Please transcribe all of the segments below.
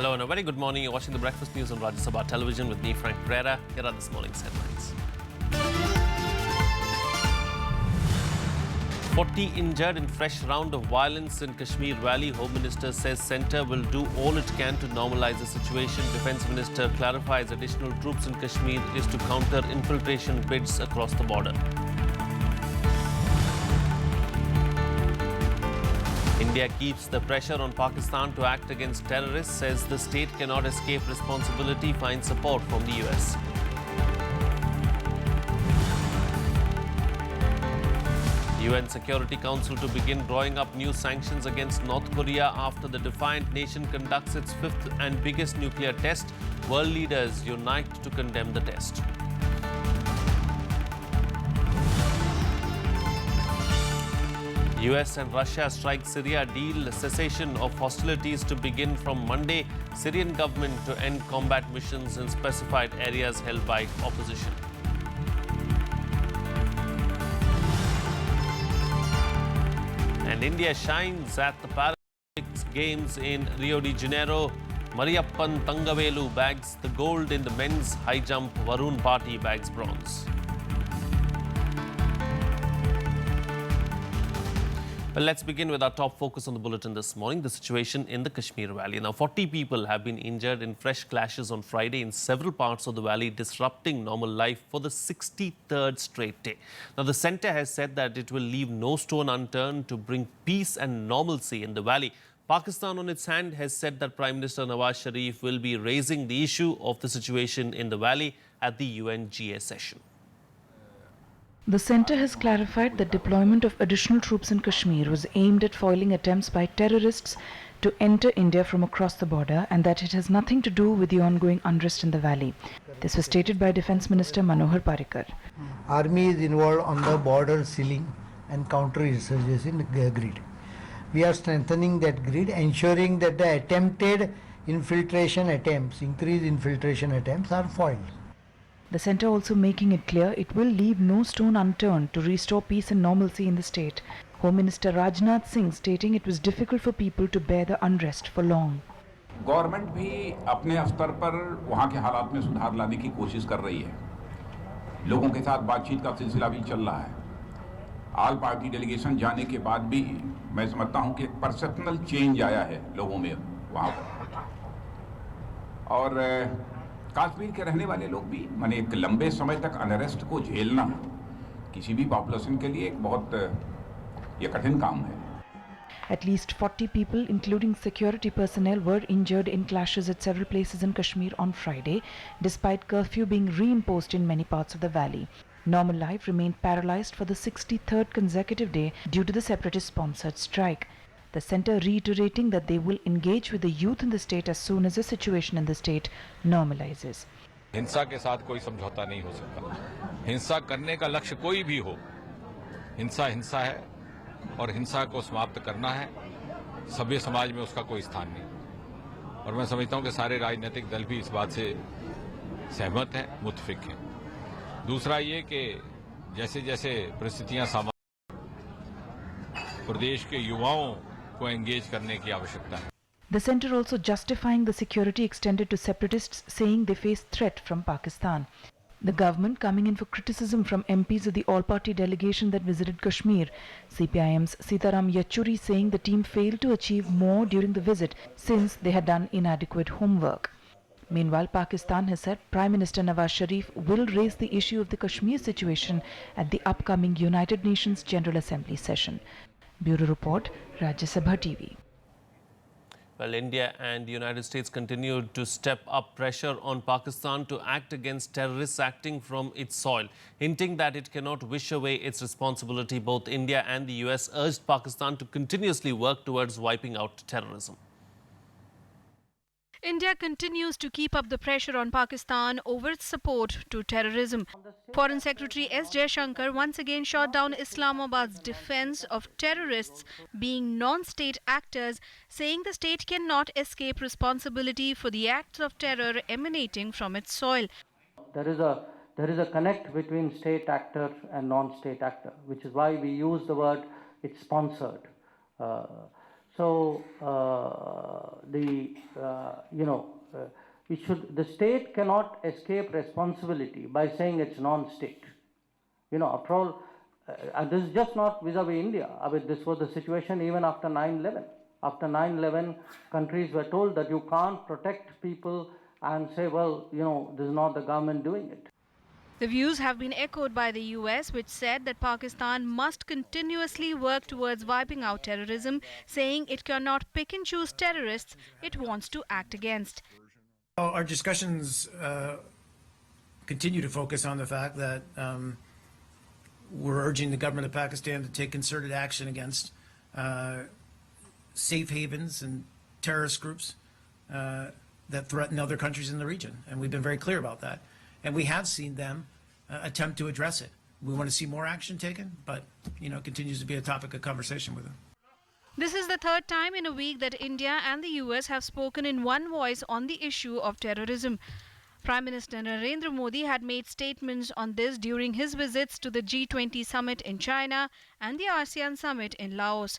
Hello and a very good morning. You're watching the Breakfast News on Rajya Sabha television with me, Frank Pereira. Here are this morning's headlines. 40 injured in fresh round of violence in Kashmir rally. Home Minister says centre will do all it can to normalise the situation. Defence Minister clarifies additional troops in Kashmir is to counter infiltration bids across the border. India keeps the pressure on Pakistan to act against terrorists, says the state cannot escape responsibility, finds support from the US. UN Security Council to begin drawing up new sanctions against North Korea after the defiant nation conducts its fifth and biggest nuclear test. World leaders unite to condemn the test. US and Russia strike Syria deal cessation of hostilities to begin from Monday. Syrian government to end combat missions in specified areas held by opposition. And India shines at the Paralympics Games in Rio de Janeiro. Mariyappan Thangavelu bags the gold in the men's high jump. Varun Bhati bags bronze. Well, let's begin with our top focus on the bulletin this morning, the situation in the Kashmir Valley. Now, 40 people have been injured in fresh clashes on Friday in several parts of the valley, disrupting normal life for the 63rd straight day. Now, the centre has said that it will leave no stone unturned to bring peace and normalcy in the valley. Pakistan, on its hand, has said that Prime Minister Nawaz Sharif will be raising the issue of the situation in the valley at the UNGA session. The centre has clarified that deployment of additional troops in Kashmir was aimed at foiling attempts by terrorists to enter India from across the border and that it has nothing to do with the ongoing unrest in the valley. This was stated by Defence Minister Manohar Parrikar. Army is involved on the border sealing and counter-insurgency grid. We are strengthening that grid, ensuring that the attempted infiltration attempts, increased infiltration attempts are foiled. The centre also making it clear it will leave no stone unturned to restore peace and normalcy in the state. Home Minister Rajnath Singh stating it was difficult for people to bear the unrest for long. Government भी अपने स्तर पर वहाँ के हालात में सुधार लाने की कोशिश कर रही है. लोगों के साथ बातचीत का सिलसिला भी चल रहा है. ऑल पार्टी डेलीगेशन जाने के बाद भी मैं समझता हूँ कि एक परसेप्शनल चेंज आया है लोगों में वहाँ पर. और कश्मीर के रहने वाले लोग भी माने एक लंबे समय तक अनरेस्ट को झेलना किसी भी पॉपुलेशन के लिए एक बहुत ये कठिन काम है. At least 40 people, including security personnel, were injured in clashes at several places in Kashmir on Friday, despite curfew being reimposed in many parts of the valley. Normal life remained paralyzed for the 63rd consecutive day due to the separatist-sponsored strike. The centre reiterating that they will engage with the youth in the state as soon as the situation in the state normalizes. हिंसा के साथ कोई समझौता नहीं हो सकता. हिंसा करने का लक्ष्य कोई भी हो, हिंसा हिंसा है और हिंसा को समाप्त करना है. सभ्य समाज में उसका कोई स्थान नहीं. और मैं समझता हूं कि सारे राजनीतिक दल भी इस बात से सहमत हैं, मुत्फिक हैं. दूसरा ये कि जैसे जैसे परिस्थितियां सामान्य, प्रदेश के युवाओं को एंगेज करने की आवश्यकता है. The centre also justifying the security extended to separatists, saying they face threat from Pakistan. The government coming in for criticism from MPs of the all-party delegation that visited Kashmir. CPIM's Sitaram Yechury saying the team failed to achieve more during the visit since they had done inadequate homework. Meanwhile, Pakistan has said Prime Minister Nawaz Sharif will raise the issue of the Kashmir situation at the upcoming United Nations General Assembly session. Bureau Report, Rajya Sabha TV. Well, India and the United States continued to step up pressure on Pakistan to act against terrorists acting from its soil, hinting that it cannot wish away its responsibility. Both India and the US urged Pakistan to continuously work towards wiping out terrorism. India continues to keep up the pressure on Pakistan over its support to terrorism. Foreign Secretary S. Jaishankar once again shot down Islamabad's defense of terrorists being non-state actors, saying the state cannot escape responsibility for the acts of terror emanating from its soil. There is a connect between state actor and non-state actor, which is why we use the word it's sponsored. So the state cannot escape responsibility by saying it's non-state. After all, and this is just not vis-a-vis India. I mean, this was the situation even after 9/11. After 9/11, countries were told that you can't protect people and say, well, this is not the government doing it. The views have been echoed by the US, which said that Pakistan must continuously work towards wiping out terrorism, saying it cannot pick and choose terrorists it wants to act against. Our discussions continue to focus on the fact that we're urging the government of Pakistan to take concerted action against safe havens and terrorist groups that threaten other countries in the region. And we've been very clear about that. And we have seen them attempt to address it. We want to see more action taken, but, it continues to be a topic of conversation with them. This is the third time in a week that India and the US have spoken in one voice on the issue of terrorism. Prime Minister Narendra Modi had made statements on this during his visits to the G20 summit in China and the ASEAN summit in Laos.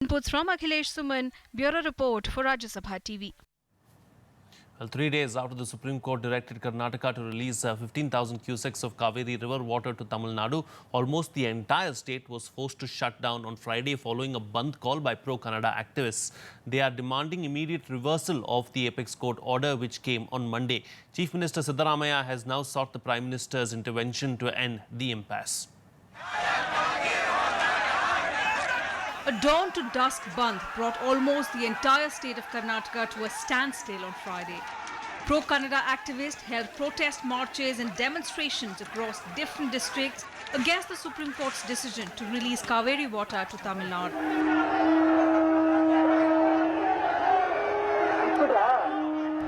Inputs from Akhilesh Suman, Bureau Report for Rajya Sabha TV. Well, 3 days after the Supreme Court directed Karnataka to release 15,000 cusecs of Kaveri river water to Tamil Nadu, almost the entire state was forced to shut down on Friday following a Bandh call by pro-Kannada activists. They are demanding immediate reversal of the apex court order which came on Monday. Chief Minister Siddaramaiah has now sought the Prime Minister's intervention to end the impasse. A dawn to dusk Bandh brought almost the entire state of Karnataka to a standstill on Friday. Pro-Kannada activists held protest marches and demonstrations across different districts against the Supreme Court's decision to release Kaveri water to Tamil Nadu.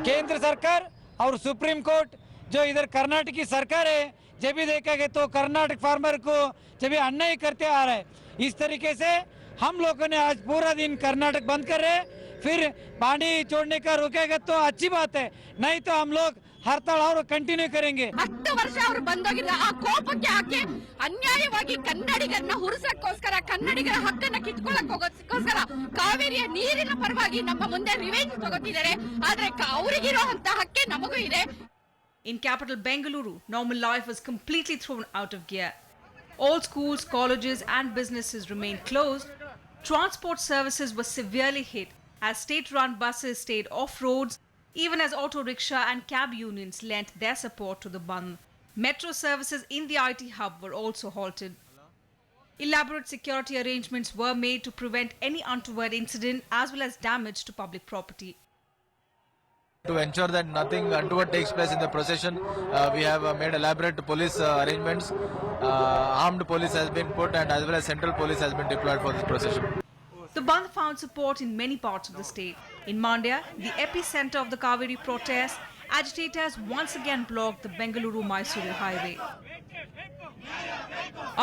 केंद्र सरकार और supreme court जो इधर कर्नाटक की सरकार है, जब भी देखा गया तो कर्नाटक फार्मर को जब भी अन्याय करते आ रहा है, इस तरीके से हम लोगों ने आज पूरा दिन कर्नाटक बंद कर रहे हैं। फिर पानी छोड़ने का रुकेगा तो अच्छी बात है, नहीं तो हम लोग हड़ताल और कंटिन्यू करेंगे। 10 ವರ್ಷ ಅವರು ಬಂದೋಗಿಲ್ಲ, ಆ ಕೋಪಕ್ಕೆ ಹಾಕಿ ಅನ್ಯಾಯವಾಗಿ ಕನ್ನಡಿಗರನ್ನ ಹುರಿಸಕ್ಕೋಸ್ಕರ ಕನ್ನಡಿಗರ ಹಕ್ಕನ್ನ ಕಿತ್ಕೊಳ್ಳೋಕ್ಕೋಸ್ಕರ ಕಾವೇರಿಯ ನೀರಿನ ಪರವಾಗಿ ನಮ್ಮ ಮುಂದೆ ರಿವೆಂಜ್ ತಗೋತಿದ್ದಾರೆ, ಆದ್ರೆ ಅವರಿಗಿರೋ ಅಂತ ಹಕ್ಕೆ ನಮಗೂ ಇದೆ. In capital Bengaluru, normal life was completely thrown out of gear. All schools, colleges and businesses remained closed. Transport services were severely hit as state-run buses stayed off roads, even as auto rickshaw and cab unions lent their support to the Bandh. Metro services in the IT hub were also halted. Elaborate security arrangements were made to prevent any untoward incident as well as damage to public property. To ensure that nothing untoward takes place in the procession, we have made elaborate police arrangements. Armed police has been put and as well as central police has been deployed for this procession. The Bandh found support in many parts of the state. In Mandya, the epicenter of the Kaveri protests, agitators once again blocked the Bengaluru-Mysuru highway.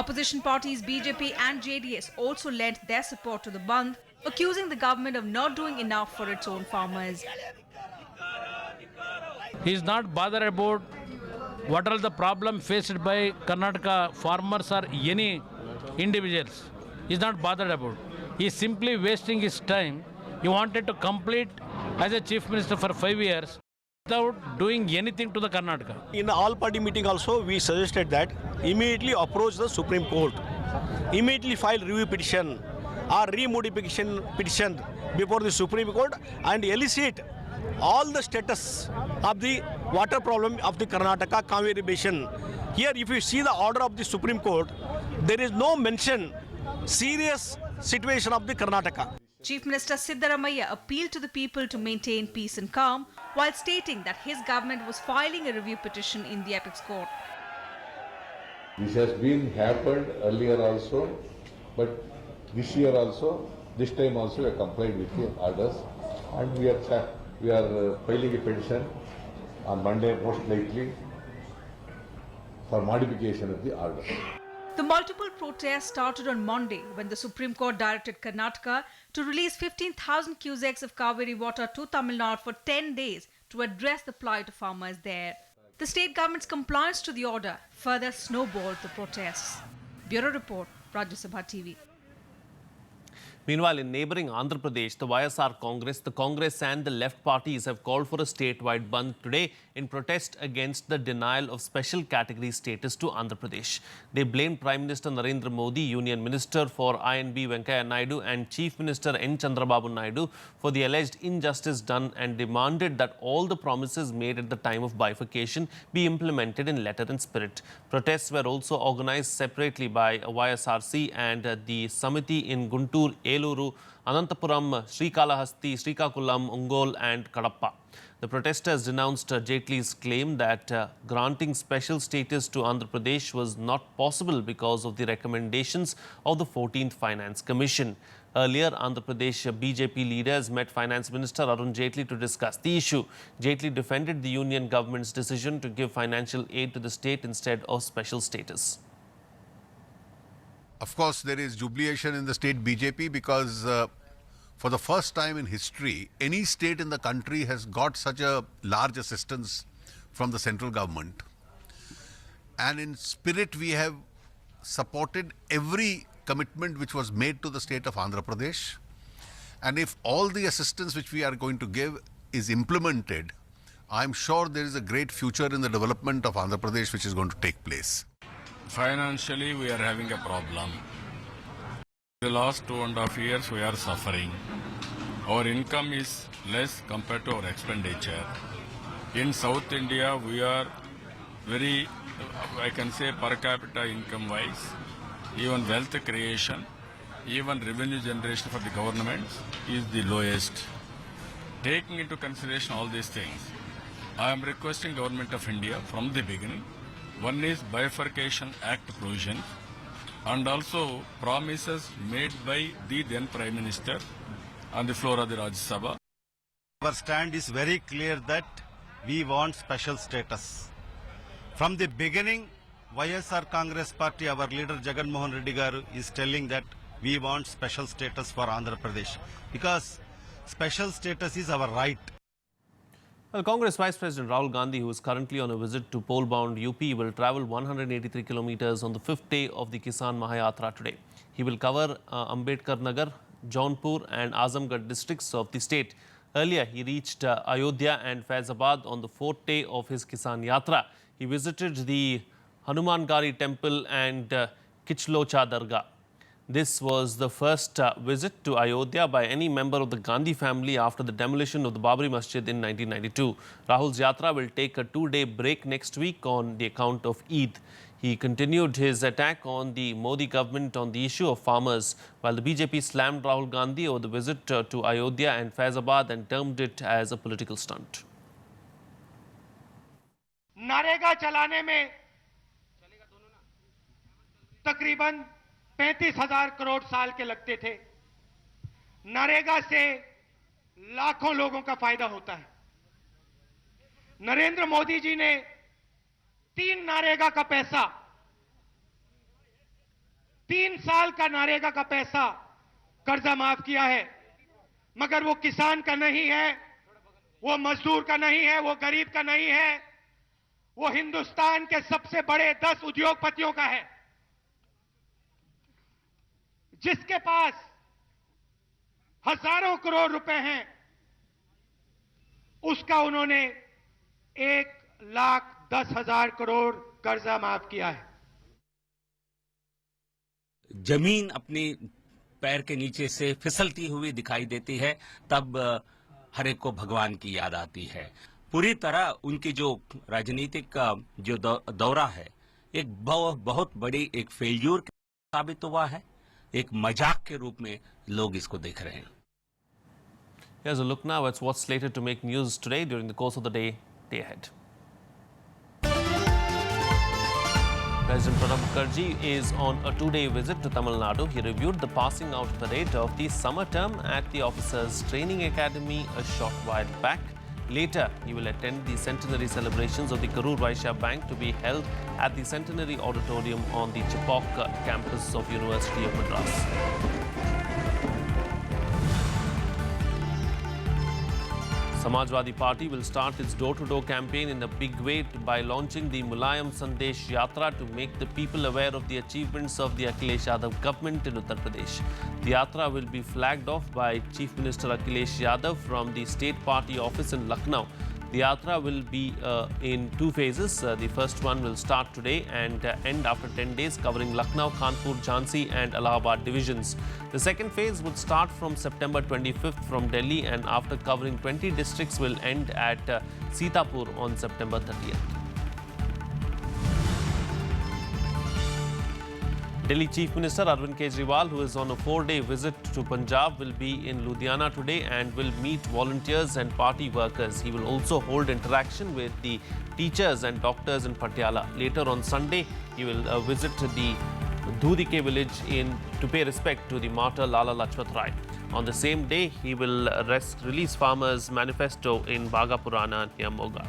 Opposition parties BJP and JDS also lent their support to the Bandh, accusing the government of not doing enough for its own farmers. He is not bothered about what are the problem faced by Karnataka farmers or any individuals. He is not bothered about. He is simply wasting his time. He wanted to complete as a chief minister for 5 years without doing anything to the Karnataka. In the all-party meeting also, we suggested that immediately approach the Supreme Court, immediately file review petition or remodification petition before the Supreme Court and elicit all the status of the water problem of the Karnataka Kaveri Basin. Here, if you see the order of the Supreme Court, there is no mention serious situation of the Karnataka. Chief Minister Siddaramaiah appealed to the people to maintain peace and calm while stating that his government was filing a review petition in the apex court. This has been happened earlier also, but this year also, this time also we have complied with the orders and we are filing a petition on Monday most likely for modification of the order. The multiple protests started on Monday when the Supreme Court directed Karnataka to release 15,000 cusecs of Kaveri water to Tamil Nadu for 10 days to address the plight of farmers there. The state government's compliance to the order further snowballed the protests. Bureau Report, Rajya Sabha TV. Meanwhile, in neighbouring Andhra Pradesh, the YSR Congress, the Congress and the left parties have called for a statewide bandh today in protest against the denial of special category status to Andhra Pradesh. They blamed Prime Minister Narendra Modi, Union Minister for INB Venkaiah Naidu and Chief Minister N. Chandrababu Naidu for the alleged injustice done and demanded that all the promises made at the time of bifurcation be implemented in letter and spirit. Protests were also organised separately by YSRC and the Samiti in Guntur, Eluru, Anantapuram, Srikalahasti, Srikakulam, Ongole and Kadapa. The protesters denounced Jaitley's claim that granting special status to Andhra Pradesh was not possible because of the recommendations of the 14th Finance Commission. Earlier, Andhra Pradesh BJP leaders met Finance Minister Arun Jaitley to discuss the issue. Jaitley defended the union government's decision to give financial aid to the state instead of special status. Of course, there is jubilation in the state BJP because for the first time in history, any state in the country has got such a large assistance from the central government. And in spirit, we have supported every commitment which was made to the state of Andhra Pradesh. And if all the assistance which we are going to give is implemented, I'm sure there is a great future in the development of Andhra Pradesh which is going to take place. Financially, we are having a problem. The last 2.5 years, we are suffering. Our income is less compared to our expenditure. In South India, we are very, I can say, per capita income-wise, even wealth creation, even revenue generation for the governments is the lowest. Taking into consideration all these things, I am requesting Government of India from the beginning. One is Bifurcation Act provision and also promises made by the then Prime Minister on the floor of the Rajya Sabha. Our stand is very clear that we want special status. From the beginning, YSR Congress Party, our leader Jagan Mohan Reddy Garu is telling that we want special status for Andhra Pradesh because special status is our right. Well, Congress Vice President Rahul Gandhi, who is currently on a visit to pole-bound UP, will travel 183 kilometers on the 5th day of the Kisan Mahayatra today. He will cover Ambedkar Nagar, Jaunpur and Azamgarh districts of the state. Earlier, he reached Ayodhya and Faizabad on the 4th day of his Kisan Yatra. He visited the Hanumangari temple and Kichlocha Dargah. This was the first visit to Ayodhya by any member of the Gandhi family after the demolition of the Babri Masjid in 1992. Rahul's Yatra will take a 2-day break next week on the account of Eid. He continued his attack on the Modi government on the issue of farmers, while the BJP slammed Rahul Gandhi over the visit to Ayodhya and Faizabad and termed it as a political stunt. NREGA चलाने में तकरीबन 35,000 करोड़ साल के लगते थे। नरेगा से लाखों लोगों का फायदा होता है। नरेंद्र मोदी जी ने 3 नरेगा का पैसा, 3 साल का नरेगा का पैसा कर्जा माफ किया है, मगर वो किसान का नहीं है, वो मजदूर का नहीं है, वो गरीब का नहीं है, वो हिंदुस्तान के सबसे बड़े 10 उद्योगपतियों का है, जिसके पास हजारों करोड़ रुपए हैं, उसका उन्होंने 1,10,000 करोड़ कर्जा माफ किया है। जमीन अपनी पैर के नीचे से फिसलती हुई दिखाई देती है, तब हर एक को भगवान की याद आती है। पूरी तरह उनकी जो राजनीतिक का जो दौरा है, एक बहुत बड़ी एक फेल्यूर साबित हुआ है। एक मजाक के रूप में लोग इसको देख रहे हैं। Here's a look now at what's slated to make news today during the course of the day ahead. President Pranab Mukherjee is on a 2-day visit to Tamil Nadu. He reviewed the passing out parade of the summer term at the Officers Training Academy a short while back. Later, he will attend the centenary celebrations of the Karur Vaishya Bank to be held at the Centenary Auditorium on the Chapok campus of University of Madras. Samajwadi Party will start its door-to-door campaign in a big way by launching the Mulayam Sandesh Yatra to make the people aware of the achievements of the Akhilesh Yadav government in Uttar Pradesh. The Yatra will be flagged off by Chief Minister Akhilesh Yadav from the State Party office in Lucknow. The Yatra will be in two phases. The first one will start today and end after 10 days, covering Lucknow, Kanpur, Jhansi and Allahabad divisions. The second phase would start from September 25th from Delhi and after covering 20 districts will end at Sitapur on September 30th. Delhi Chief Minister Arvind Kejriwal, who is on a 4-day visit to Punjab, will be in Ludhiana today and will meet volunteers and party workers. He will also hold interaction with the teachers and doctors in Patiala. Later on Sunday, he will visit the Dhudike village to pay respect to the martyr Lala Lajpat Rai. On the same day, he will release Farmers' Manifesto in Baga Purana near Moga.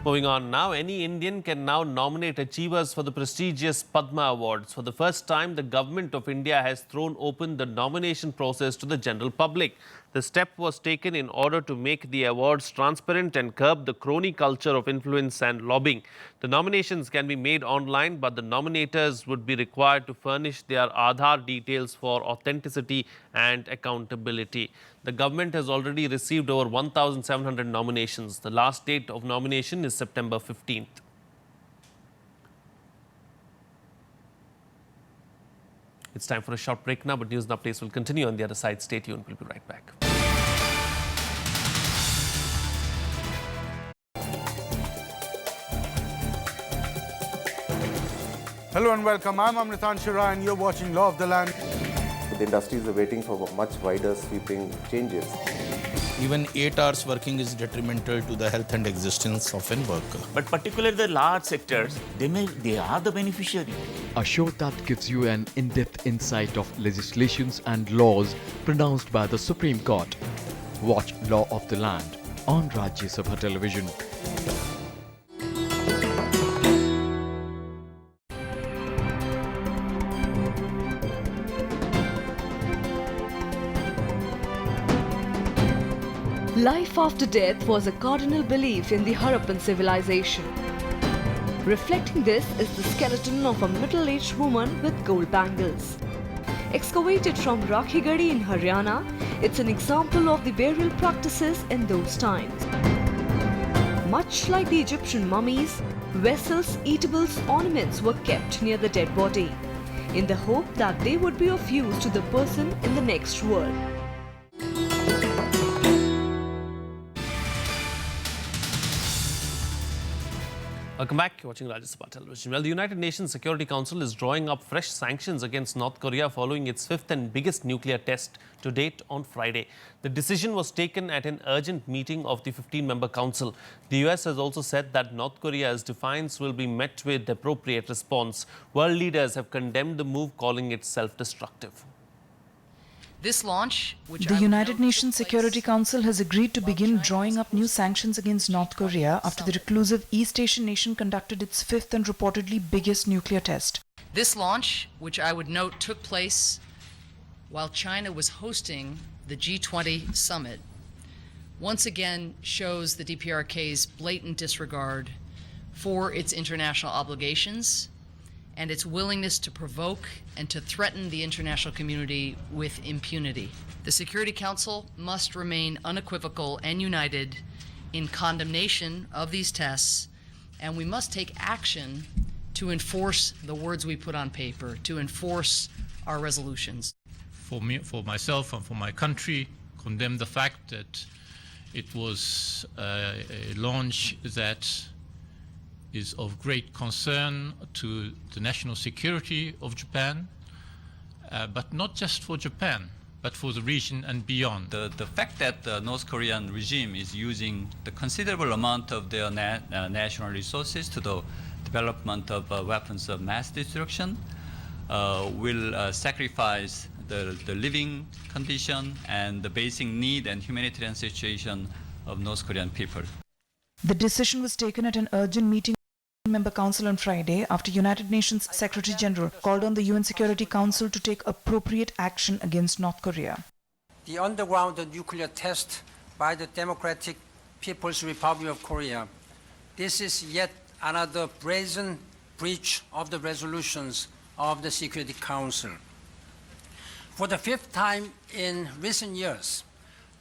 Moving on now, any Indian can now nominate achievers for the prestigious Padma Awards. For the first time, the Government of India has thrown open the nomination process to the general public. The step was taken in order to make the awards transparent and curb the crony culture of influence and lobbying. The nominations can be made online, but the nominators would be required to furnish their Aadhaar details for authenticity and accountability. The government has already received over 1,700 nominations. The last date of nomination is September 15th. It's time for a short break now, but news and updates will continue on the other side. Stay tuned. We'll be right back. Hello and welcome. I'm Amritan Shira and you're watching Law of the Land. The industries are waiting for much wider sweeping changes. Even 8 hours working is detrimental to the health and existence of a worker. But particularly the large sectors, they are the beneficiary. A show that gives you an in-depth insight of legislations and laws pronounced by the Supreme Court. Watch Law of the Land on Rajya Sabha television. Life after death was a cardinal belief in the Harappan civilization. Reflecting this is the skeleton of a middle-aged woman with gold bangles. Excavated from Rakhigadi in Haryana, it's an example of the burial practices in those times. Much like the Egyptian mummies, vessels, eatables, ornaments were kept near the dead body, in the hope that they would be of use to the person in the next world. Welcome back. You're watching Rajya Sabha television. Well, the United Nations Security Council is drawing up fresh sanctions against North Korea following its 5th and biggest nuclear test to date on Friday. The decision was taken at an urgent meeting of the 15-member council. The US has also said that North Korea's defiance will be met with appropriate response. World leaders have condemned the move, calling it self-destructive. This launch, the United Nations Security Council has agreed to begin drawing up new sanctions against North Korea after the reclusive East Asian nation conducted its 5th and reportedly biggest nuclear test. This launch, which I would note took place while China was hosting the G20 summit, once again shows the DPRK's blatant disregard for its international obligations and its willingness to provoke and to threaten the international community with impunity. The Security Council must remain unequivocal and united in condemnation of these tests, and we must take action to enforce the words we put on paper, to enforce our resolutions. For myself and for my country, condemn the fact that it was a launch that is of great concern to the national security of Japan, but not just for Japan, but for the region and beyond. The fact that the North Korean regime is using the considerable amount of their national resources to the development of weapons of mass destruction will sacrifice the living condition and the basic need and humanitarian situation of North Korean people. The decision was taken at an urgent meeting Member Council on Friday after United Nations Secretary General called on the UN Security Council to take appropriate action against North Korea. the underground nuclear test by the Democratic People's Republic of Korea. This is yet another brazen breach of the resolutions of the Security Council. For the fifth time in recent years,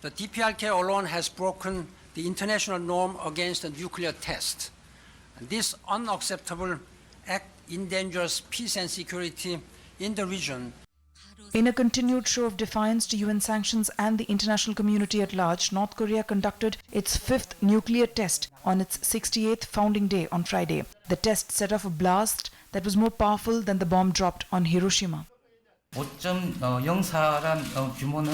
the DPRK alone has broken the international norm against a nuclear test. This unacceptable act endangers peace and security in the region. In a continued show of defiance to UN sanctions and the international community at large, North Korea conducted its fifth nuclear test on its 68th founding day on Friday. The test set off a blast that was more powerful than the bomb dropped on Hiroshima. 5.04란 규모는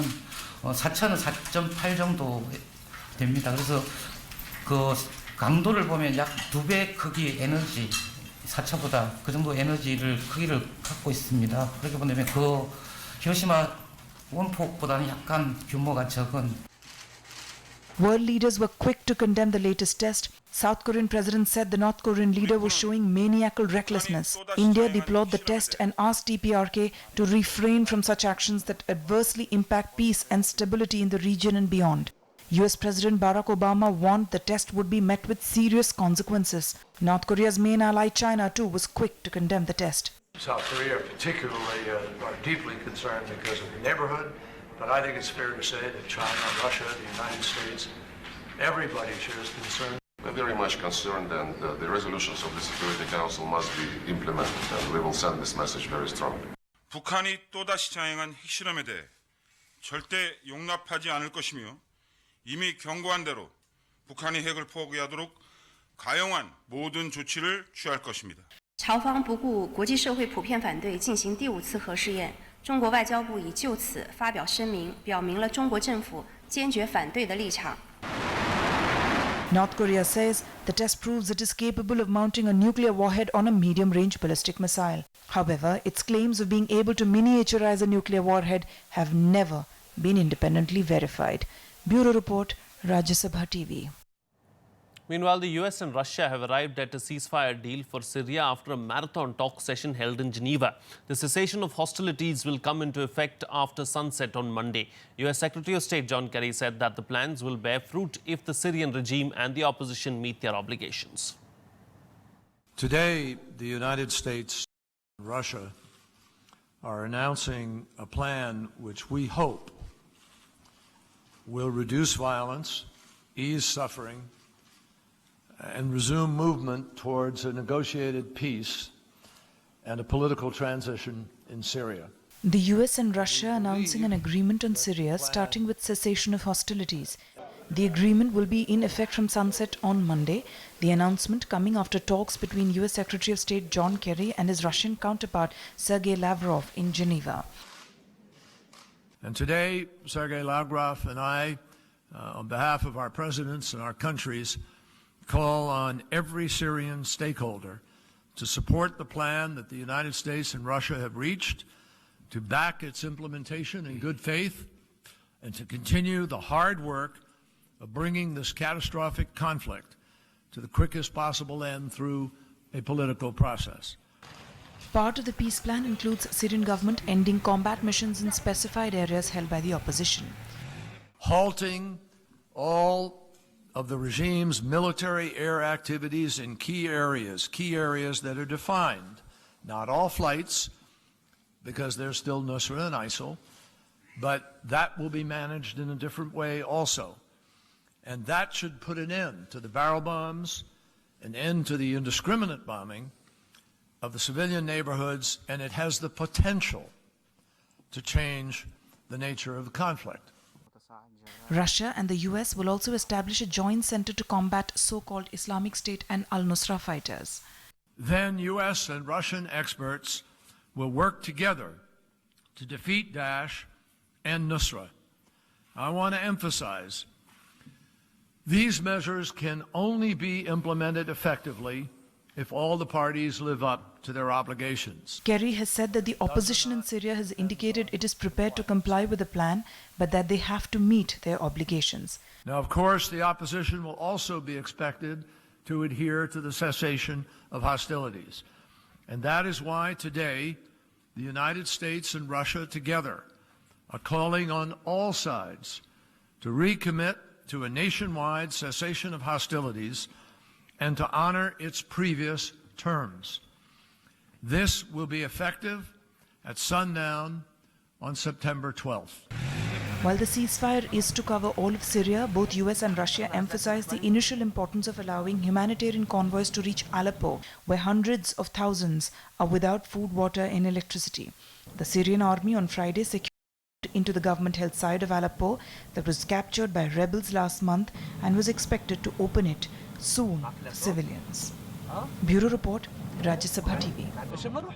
4차는 4.8 정도 됩니다. 그래서 그 강도를 보면 약 2배 크기 에너지 4차보다 그 정도 에너지를 크기를 갖고 있습니다. 그렇게 보면 그 히로시마 원폭보다는 약간 규모가 적은. World leaders were quick to condemn the latest test. South Korean president said the North Korean leader was showing maniacal recklessness. India deplored the test and asked DPRK to refrain from such actions that adversely impact peace and stability in the region and beyond. US President Barack Obama warned the test would be met with serious consequences. North Korea's main ally China too was quick to condemn the test. South Korea particularly are deeply concerned because of the neighborhood, but I think it's fair to say that China, Russia, the United States, everybody shares concern. We're very much concerned, and the resolutions of the Security Council must be implemented, and we will send this message very strongly. 북한이 또다시 자행한 핵실험에 대해 절대 용납하지 않을 것이며 이미 경고한 대로 북한이 핵을 포기하도록 가용한 모든 조치를 취할 것입니다. 朝方不顾国际社会普遍反对进行第5次核试验，中国外交部已就此发表声明，表明了中国政府坚决反对的立场。 North Korea says the test proves it is capable of mounting a nuclear warhead on a medium-range ballistic missile. However, its claims of being able to miniaturize a nuclear warhead have never been independently verified. Bureau Report, Rajya Sabha TV. Meanwhile, the US and Russia have arrived at a ceasefire deal for Syria after a marathon talk session held in Geneva. The cessation of hostilities will come into effect after sunset on Monday. US Secretary of State John Kerry said that the plans will bear fruit if the Syrian regime and the opposition meet their obligations. Today, the United States and Russia are announcing a plan which we hope will reduce violence, ease suffering, and resume movement towards a negotiated peace and a political transition in Syria. The US and Russia announcing an agreement on Syria starting with cessation of hostilities. The agreement will be in effect from sunset on Monday. The announcement coming after talks between US Secretary of State John Kerry and his Russian counterpart Sergei Lavrov in Geneva. And today, Sergei Lavrov and I, on behalf of our presidents and our countries, call on every Syrian stakeholder to support the plan that the United States and Russia have reached, to back its implementation in good faith, and to continue the hard work of bringing this catastrophic conflict to the quickest possible end through a political process. Part of the peace plan includes Syrian government ending combat missions in specified areas held by the opposition. Halting all of the regime's military air activities in key areas that are defined. Not all flights, because there's still Nusra and ISIL, but that will be managed in a different way also. And that should put an end to the barrel bombs, an end to the indiscriminate bombing of the civilian neighborhoods, and it has the potential to change the nature of the conflict. Russia and the US will also establish a joint center to combat so-called Islamic State and al-Nusra fighters. Then US and Russian experts will work together to defeat Daesh and Nusra. I want to emphasize, these measures can only be implemented effectively if all the parties live up to their obligations. Kerry has said that the opposition in Syria has indicated it is prepared to comply with the plan, but that they have to meet their obligations. Now, of course, the opposition will also be expected to adhere to the cessation of hostilities. And that is why today the United States and Russia together are calling on all sides to recommit to a nationwide cessation of hostilities and to honor its previous terms. This will be effective at sundown on September 12th. While the ceasefire is to cover all of Syria, both US and Russia emphasized the initial importance of allowing humanitarian convoys to reach Aleppo, where hundreds of thousands are without food, water and electricity. The Syrian army on Friday secured into the government-held side of Aleppo that was captured by rebels last month and was expected to open it soon for civilians. Bureau Report, Rajya Sabha TV.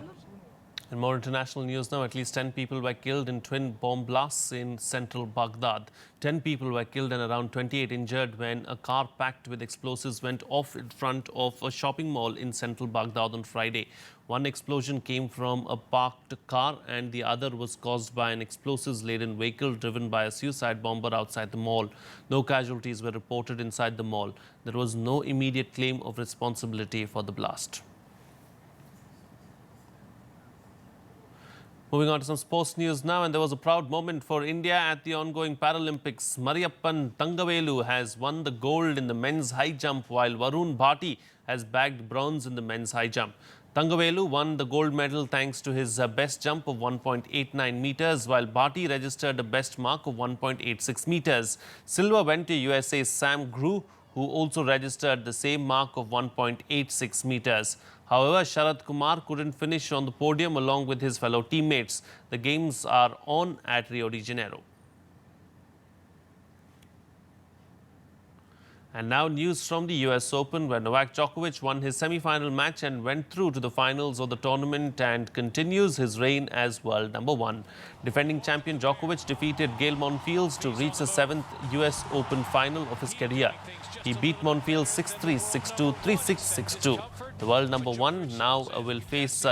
In more international news now, at least 10 people were killed in twin bomb blasts in central Baghdad. 10 people were killed and around 28 injured when a car packed with explosives went off in front of a shopping mall in central Baghdad on Friday. One explosion came from a parked car and the other was caused by an explosives-laden vehicle driven by a suicide bomber outside the mall. No casualties were reported inside the mall. There was no immediate claim of responsibility for the blast. Moving on to some sports news now, and there was a proud moment for India at the ongoing Paralympics. Mariyappan Thangavelu has won the gold in the men's high jump, while Varun Bhati has bagged bronze in the men's high jump. Thangavelu won the gold medal thanks to his best jump of 1.89 meters, while Bhati registered a best mark of 1.86 meters. Silver went to USA's Sam Grew, who also registered the same mark of 1.86 meters. However, Sharad Kumar couldn't finish on the podium along with his fellow teammates. The games are on at Rio de Janeiro. And now news from the US Open, where Novak Djokovic won his semi-final match and went through to the finals of the tournament and continues his reign as world number 1. Defending champion Djokovic defeated Gael Monfils to reach the 7th US Open final of his career. He beat Monfils 6-3, 6-2, 3-6, 6-2. The world number 1 now will face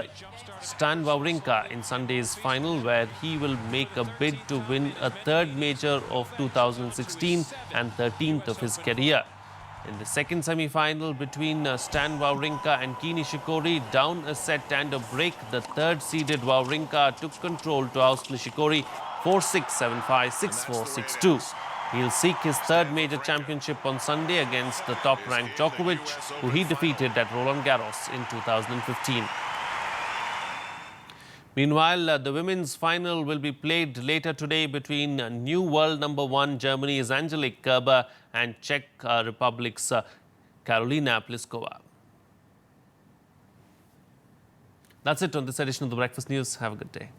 Stan Wawrinka in Sunday's final, where he will make a bid to win a third major of 2016 and 13th of his career. In the second semi-final between Stan Wawrinka and Kei Nishikori, down a set and a break, the third-seeded Wawrinka took control to oust Nishikori 4-6, 7-5, 6-4, 6-2. He'll seek his third major championship on Sunday against the top-ranked Djokovic, who he defeated at Roland Garros in 2015. Meanwhile, the women's final will be played later today between new world number 1 Germany's Angelique Kerber and Czech Republic's Karolina Pliskova. That's it on this edition of The Breakfast News. Have a good day.